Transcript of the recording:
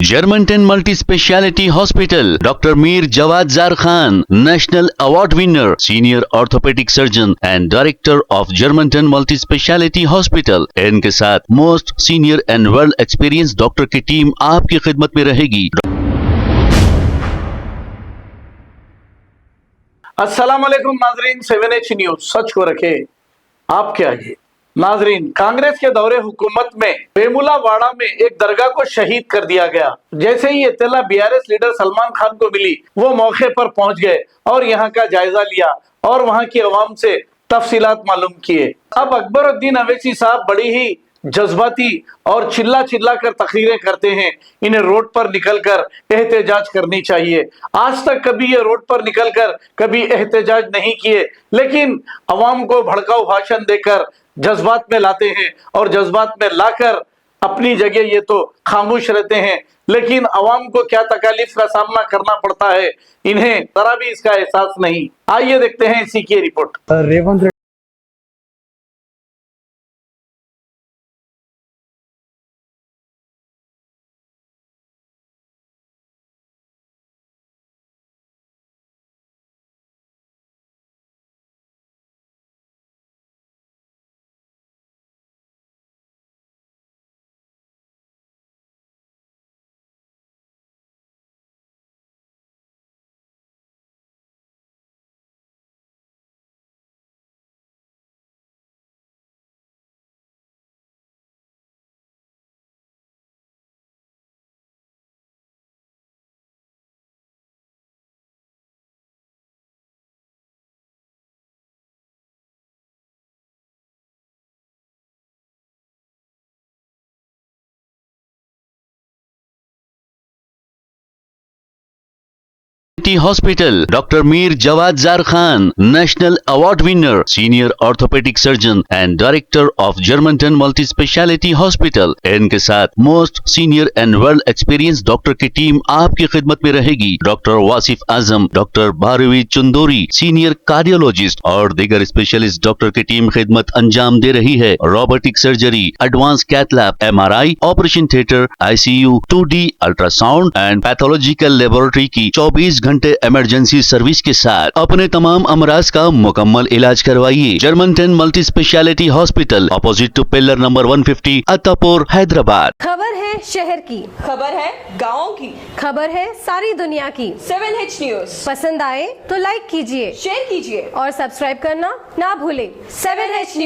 Germanton multi speciality hospital, doctor Mir Jawad Jar Khan, national award winner, senior orthopaedic surgeon and director of Germanton multi speciality hospital. इनके साथ most senior and well experience doctor की team आपकी खिदमत में रहेगी। अस्सलाम वालेकुम नाजरीन, 7H न्यूज सच को रखे आपके आगे। नाजरीन, कांग्रेस के दौरे हुकूमत में वेमुलावाड़ा में एक दरगाह को शहीद कर दिया गया। जैसे ही इत्तला बीआरएस लीडर सलमान खान को मिली, वो मौके पर पहुंच गए और यहाँ का जायजा लिया और वहाँ की अवाम से तफसीलात मालूम किए। अब अकबरुद्दीन अवैसी साहब बड़ी ही जज्बाती और चिल्ला चिल्ला कर तकरीरें करते हैं। इन्हें रोड पर निकलकर एहतजाज करनी चाहिए। आज तक कभी ये रोड पर निकलकर कभी एहतजाज नहीं किए, लेकिन अवाम को भड़काऊ भाषण देकर जज्बात में लाते हैं और जज्बात में लाकर अपनी जगह ये तो खामोश रहते हैं, लेकिन अवाम को क्या तकालीफ का सामना करना पड़ता है इन्हें जरा भी इसका एहसास नहीं। आइए देखते हैं इसी की report. Revanth hospital, doctor Mir Jawad Jar Khan, national award winner, senior orthopaedic surgeon and director of Germanton multi speciality hospital. इनके साथ most senior and well experience doctor की टीम आपकी खिदमत में रहेगी। Doctor Wasif Azam, doctor Bharvi Chandori, senior cardiologist और दीगर स्पेशलिस्ट डॉक्टर की टीम खिदमत अंजाम दे रही है। Robotic surgery, advance cath lab, MRI, operation theatre, ICU, 2D ultrasound and pathological laboratory की 24 घंटे इमरजेंसी सर्विस के साथ अपने तमाम अमराज का मुकम्मल इलाज करवाइए। Germanton multi speciality hospital, opposite to pillar number 150, Attapur, Hyderabad. खबर है शहर की, खबर है गाँव की, खबर है सारी दुनिया की। 7H न्यूज पसंद आए तो लाइक कीजिए, शेयर कीजिए और सब्सक्राइब करना ना भूले। 7H news.